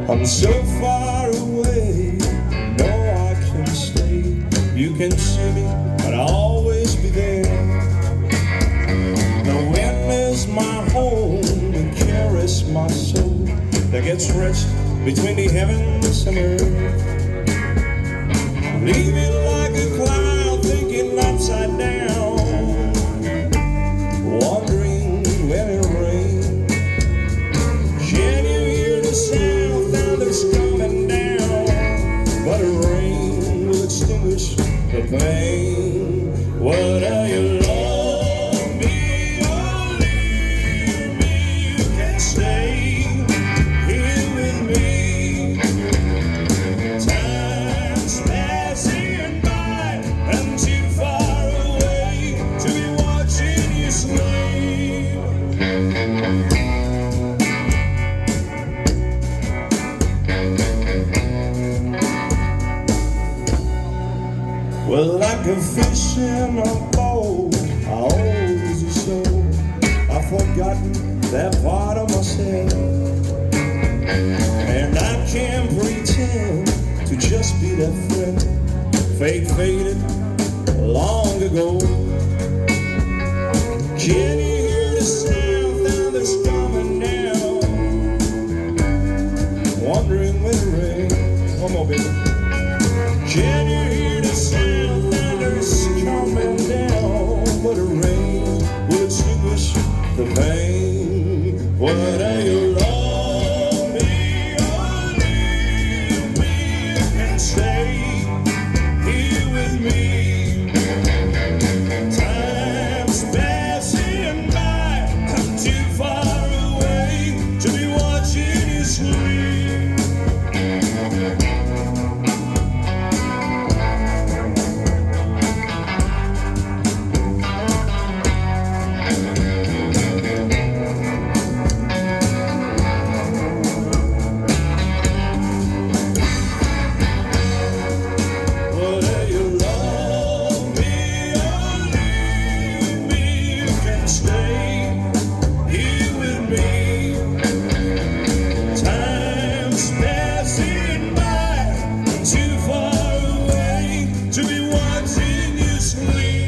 I'm so far away, no I can stay. You can see me, but I'll always be there. The wind is my home and carries my soul that gets rest between the heavens and earth. Leaving like a cloud, thinking upside down, wondering when it rains. Can you hear the sound? Thunder's coming down, but the rain will extinguish the pain. Whether you love me or leave me, you can stay here with me. Time's passing by, I'm too far away to be watching you sleep. Well, like a fish in a bowl, I always do so. I've forgotten that part of myself, and I can't pretend to just be that friend fate faded long ago. Can you hear the sound? Thunder's coming down, wondering when it rains. One more, baby. Can you hear the sound? Thunder's coming down, but the rain will extinguish the pain. Whether you love me or leave me, you can stay here with me. Time's passing by, I'm too far away to be watching you sleep. To be watching you sleep.